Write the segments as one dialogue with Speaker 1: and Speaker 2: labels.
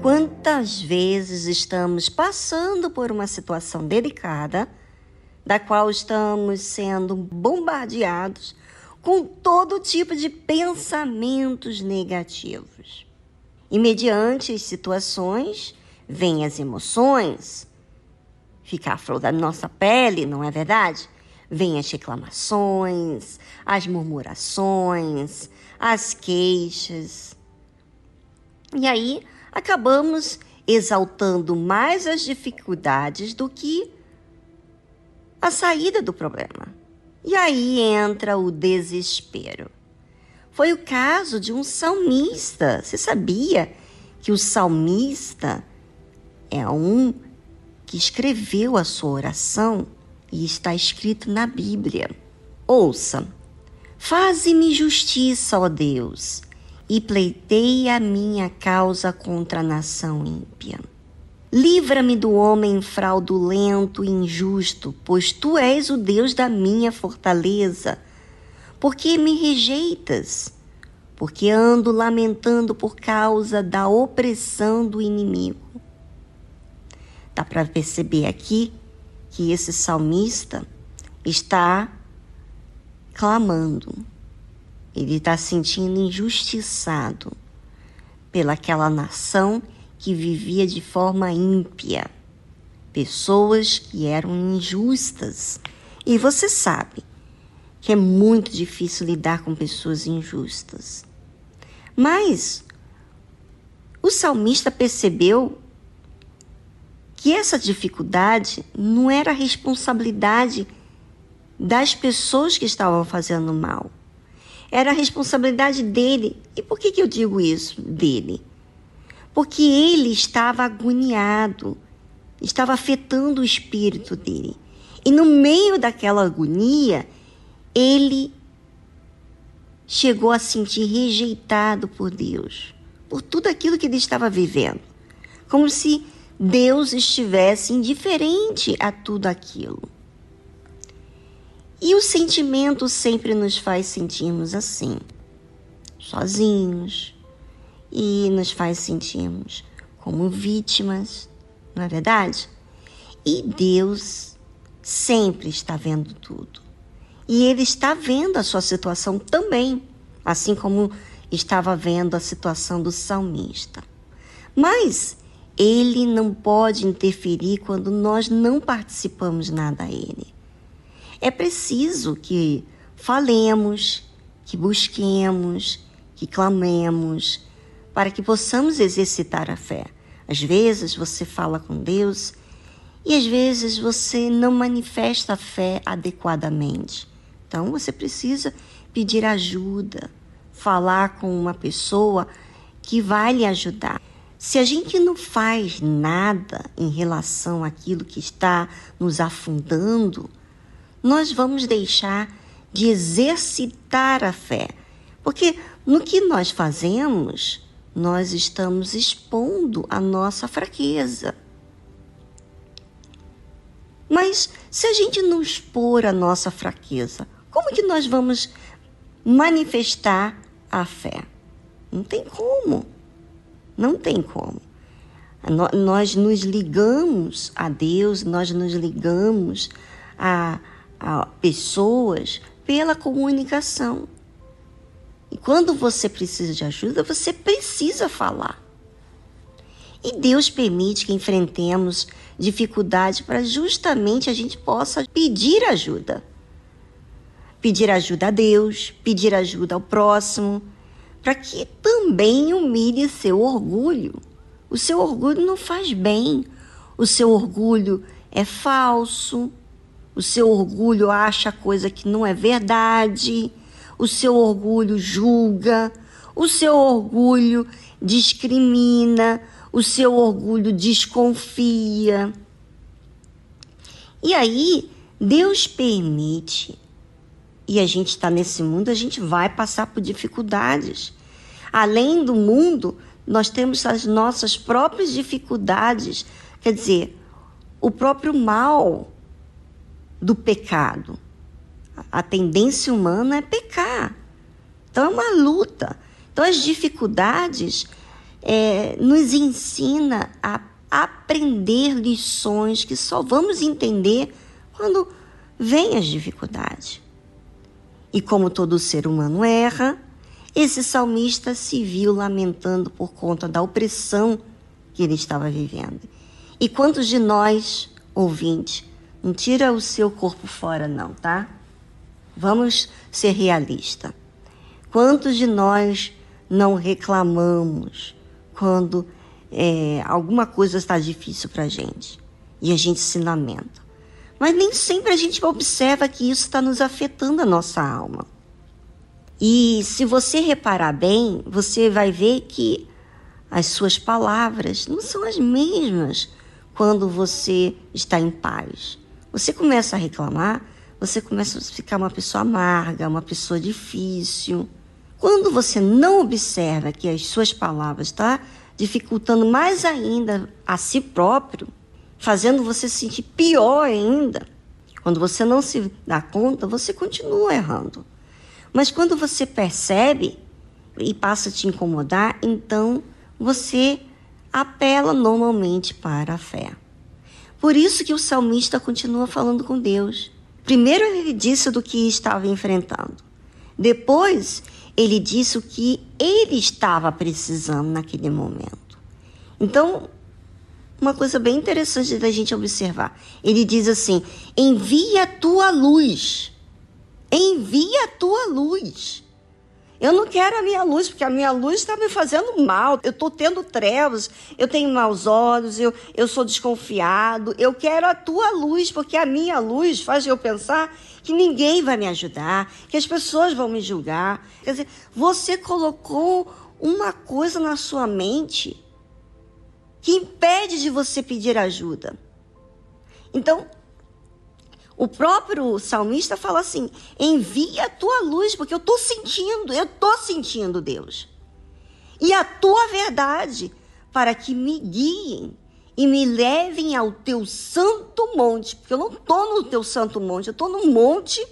Speaker 1: Quantas vezes estamos passando por uma situação delicada, da qual estamos sendo bombardeados com todo tipo de pensamentos negativos. E mediante as situações, vêm as emoções, fica a flor da nossa pele, não é verdade? Vêm as reclamações, as murmurações, as queixas. E aí, acabamos exaltando mais as dificuldades do que a saída do problema. E aí entra o desespero. Foi o caso de um salmista. Você sabia que o salmista é um que escreveu a sua oração e está escrito na Bíblia? Ouça: faze-me justiça, ó Deus, e pleiteia a minha causa contra a nação ímpia. Livra-me do homem fraudulento e injusto, pois tu és o Deus da minha fortaleza. Por que me rejeitas? Porque ando lamentando por causa da opressão do inimigo. Dá para perceber aqui que esse salmista está clamando. Ele está se sentindo injustiçado pelaquela nação que vivia de forma ímpia. Pessoas que eram injustas. E você sabe que é muito difícil lidar com pessoas injustas. Mas o salmista percebeu que essa dificuldade não era responsabilidade das pessoas que estavam fazendo mal. Era a responsabilidade dele. E por que eu digo isso dele? Porque ele estava agoniado, estava afetando o espírito dele. E no meio daquela agonia, ele chegou a sentir rejeitado por Deus, por tudo aquilo que ele estava vivendo. Como se Deus estivesse indiferente a tudo aquilo. E o sentimento sempre nos faz sentirmos assim, sozinhos, e nos faz sentirmos como vítimas, não é verdade? E Deus sempre está vendo tudo. E Ele está vendo a sua situação também, assim como estava vendo a situação do salmista. Mas Ele não pode interferir quando nós não participamos nada a Ele. É preciso que falemos, que busquemos, que clamemos, para que possamos exercitar a fé. Às vezes você fala com Deus e às vezes você não manifesta a fé adequadamente. Então você precisa pedir ajuda, falar com uma pessoa que vai lhe ajudar. Se a gente não faz nada em relação àquilo que está nos afundando, nós vamos deixar de exercitar a fé. Porque no que nós fazemos, nós estamos expondo a nossa fraqueza. Mas se a gente não expor a nossa fraqueza, como que nós vamos manifestar a fé? Não tem como. Não tem como. Nós nos ligamos a Deus, nós nos ligamos a pessoas pela comunicação. E quando você precisa de ajuda, você precisa falar. E Deus permite que enfrentemos dificuldades para justamente a gente possa pedir ajuda. Pedir ajuda a Deus, pedir ajuda ao próximo, para que também humilhe seu orgulho. O seu orgulho não faz bem. O seu orgulho é falso. O seu orgulho acha coisa que não é verdade. O seu orgulho julga, o seu orgulho discrimina, o seu orgulho desconfia. E aí, Deus permite, e a gente está nesse mundo, a gente vai passar por dificuldades. Além do mundo, nós temos as nossas próprias dificuldades, quer dizer, o próprio mal do pecado. A tendência humana é pecar. Então é uma luta. Então as dificuldades nos ensina a aprender lições que só vamos entender quando vêm as dificuldades. E como todo ser humano erra, esse salmista se viu lamentando por conta da opressão que ele estava vivendo. E quantos de nós, ouvintes, não tira o seu corpo fora não, tá? Vamos ser realistas. Quantos de nós não reclamamos quando alguma coisa está difícil para a gente e a gente se lamenta? Mas nem sempre a gente observa que isso está nos afetando a nossa alma. E se você reparar bem, você vai ver que as suas palavras não são as mesmas quando você está em paz. Você começa a reclamar, você começa a ficar uma pessoa amarga, uma pessoa difícil. Quando você não observa que as suas palavras estão dificultando mais ainda a si próprio, fazendo você se sentir pior ainda, quando você não se dá conta, você continua errando. Mas quando você percebe e passa a te incomodar, então você apela normalmente para a fé. Por isso que o salmista continua falando com Deus. Primeiro ele disse do que estava enfrentando. Depois ele disse o que ele estava precisando naquele momento. Então, uma coisa bem interessante da gente observar. Ele diz assim: envia a tua luz. Envia a tua luz. Eu não quero a minha luz, porque a minha luz está me fazendo mal. Eu estou tendo trevas, eu tenho maus olhos, eu sou desconfiado. Eu quero a tua luz, porque a minha luz faz eu pensar que ninguém vai me ajudar, que as pessoas vão me julgar. Quer dizer, você colocou uma coisa na sua mente que impede de você pedir ajuda. Então, o próprio salmista fala assim: envia a tua luz, porque eu estou sentindo Deus. E a tua verdade, para que me guiem e me levem ao teu santo monte. Porque eu não estou no teu santo monte, eu estou no monte,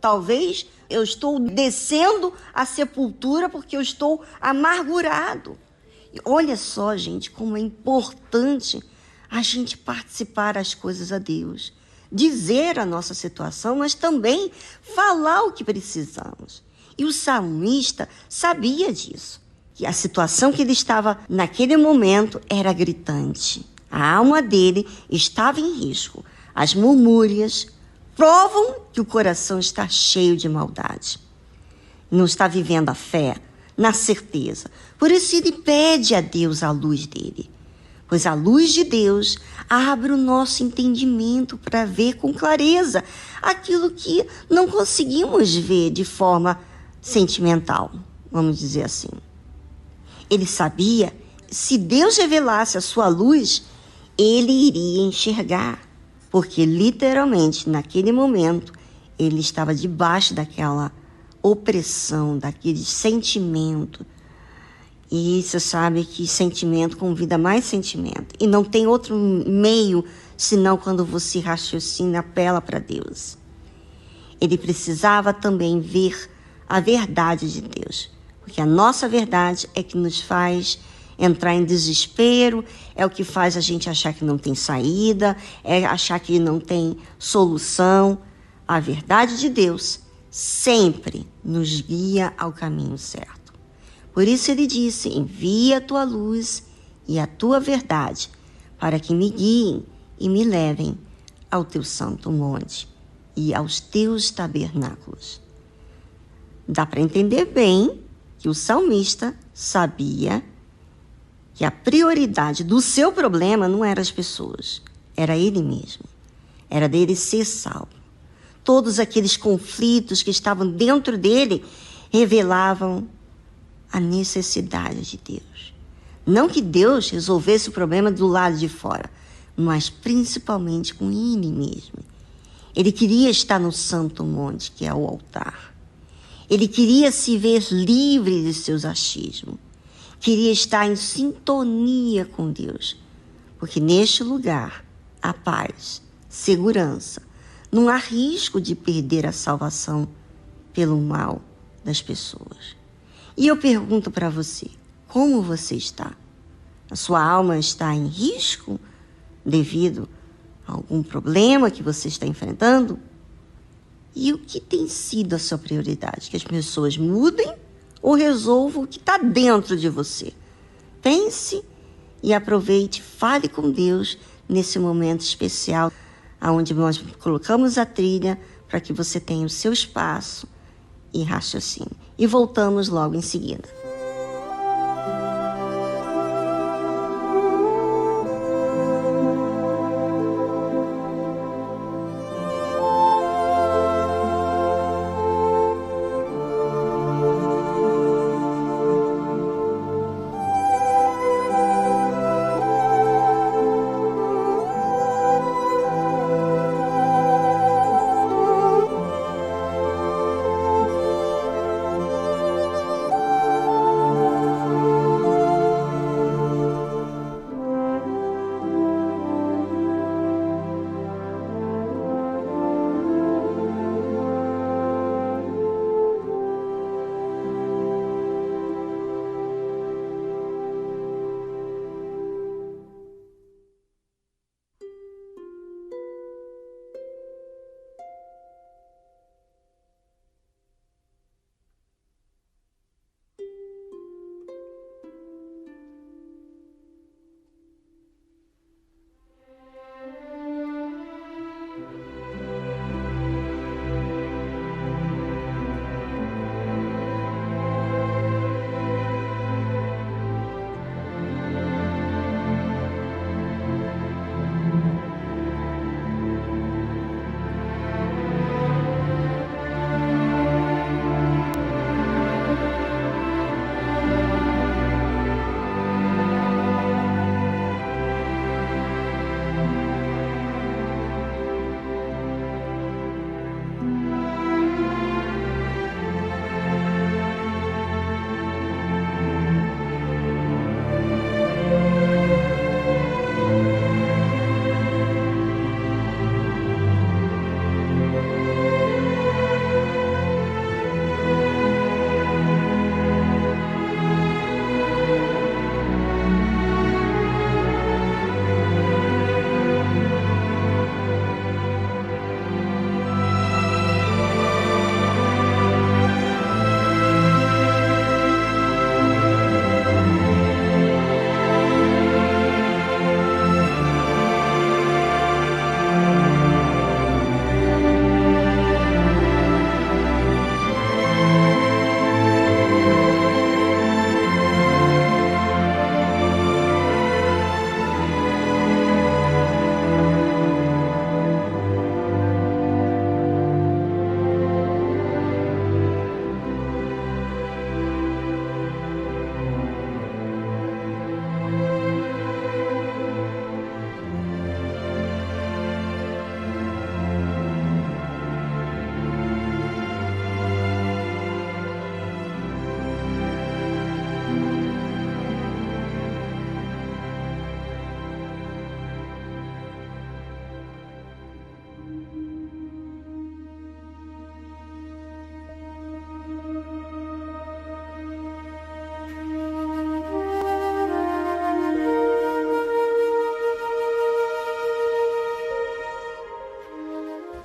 Speaker 1: talvez eu estou descendo a sepultura porque eu estou amargurado. E olha só, gente, como é importante a gente participar das coisas a Deus. Dizer a nossa situação, mas também falar o que precisamos. E o salmista sabia disso, que a situação que ele estava naquele momento era gritante. A alma dele estava em risco. As murmúrias provam que o coração está cheio de maldade. Não está vivendo a fé na certeza. Por isso ele pede a Deus a luz dele. Pois a luz de Deus abre o nosso entendimento para ver com clareza aquilo que não conseguimos ver de forma sentimental, vamos dizer assim. Ele sabia que se Deus revelasse a sua luz, ele iria enxergar, porque literalmente naquele momento ele estava debaixo daquela opressão, daquele sentimento. E você sabe que sentimento convida mais sentimento. E não tem outro meio senão quando você raciocina e apela para Deus. Ele precisava também ver a verdade de Deus. Porque a nossa verdade é que nos faz entrar em desespero, é o que faz a gente achar que não tem saída, é achar que não tem solução. A verdade de Deus sempre nos guia ao caminho certo. Por isso ele disse: envia a tua luz e a tua verdade, para que me guiem e me levem ao teu santo monte e aos teus tabernáculos. Dá para entender bem que o salmista sabia que a prioridade do seu problema não eram as pessoas, era ele mesmo, era dele ser salvo. Todos aqueles conflitos que estavam dentro dele revelavam a necessidade de Deus. Não que Deus resolvesse o problema do lado de fora, mas principalmente com ele mesmo. Ele queria estar no santo monte, que é o altar. Ele queria se ver livre de seus achismos. Queria estar em sintonia com Deus. Porque neste lugar há paz, segurança. Não há risco de perder a salvação pelo mal das pessoas. E eu pergunto para você, como você está? A sua alma está em risco devido a algum problema que você está enfrentando? E o que tem sido a sua prioridade? Que as pessoas mudem ou resolvam o que está dentro de você? Pense e aproveite, fale com Deus nesse momento especial, onde nós colocamos a trilha para que você tenha o seu espaço e raciocínio. E voltamos logo em seguida.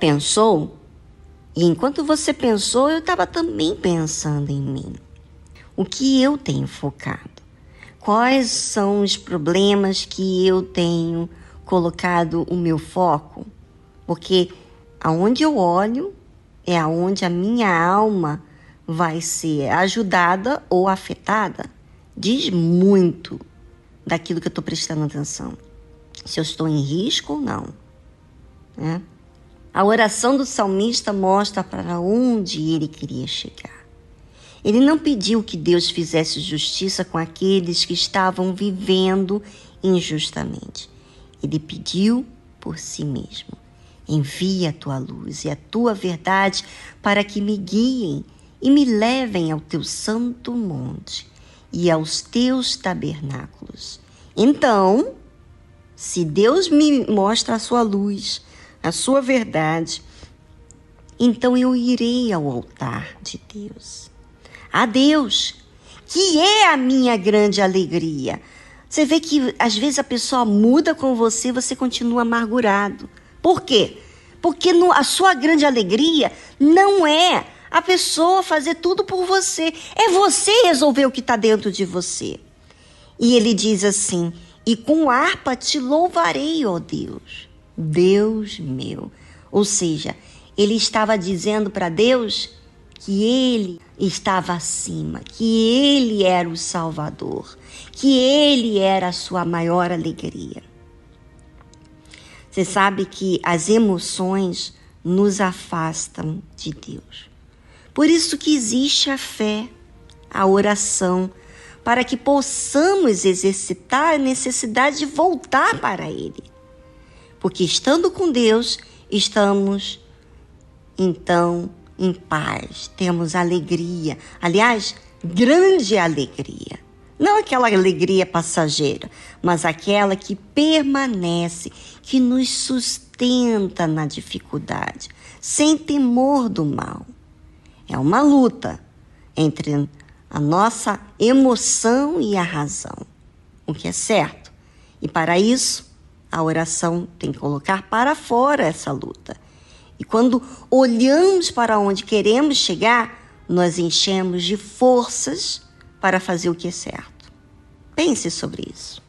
Speaker 1: Pensou? E enquanto você pensou, eu estava também pensando em mim. O que eu tenho focado? Quais são os problemas que eu tenho colocado o meu foco? Porque aonde eu olho é aonde a minha alma vai ser ajudada ou afetada. Diz muito daquilo que eu estou prestando atenção. Se eu estou em risco ou não, né? A oração do salmista mostra para onde ele queria chegar. Ele não pediu que Deus fizesse justiça com aqueles que estavam vivendo injustamente. Ele pediu por si mesmo. Envia a tua luz e a tua verdade para que me guiem e me levem ao teu santo monte e aos teus tabernáculos. Então, se Deus me mostra a sua luz, a sua verdade, então eu irei ao altar de Deus. A Deus, que é a minha grande alegria, Você vê que às vezes a pessoa muda com você, você continua amargurado. Por quê? Porque a sua grande alegria não é a pessoa fazer tudo por você. É você resolver o que está dentro de você. E ele diz assim: e com harpa te louvarei, ó Deus, Deus meu. Ou seja, ele estava dizendo para Deus que ele estava acima, que ele era o Salvador, que ele era a sua maior alegria. Você sabe que as emoções nos afastam de Deus. Por isso que existe a fé, a oração, para que possamos exercitar a necessidade de voltar para Ele. Porque estando com Deus, estamos, então, em paz, temos alegria. Aliás, grande alegria. Não aquela alegria passageira, mas aquela que permanece, que nos sustenta na dificuldade, sem temor do mal. É uma luta entre a nossa emoção e a razão, o que é certo. E para isso, a oração tem que colocar para fora essa luta. E quando olhamos para onde queremos chegar, nós enchemos de forças para fazer o que é certo. Pense sobre isso.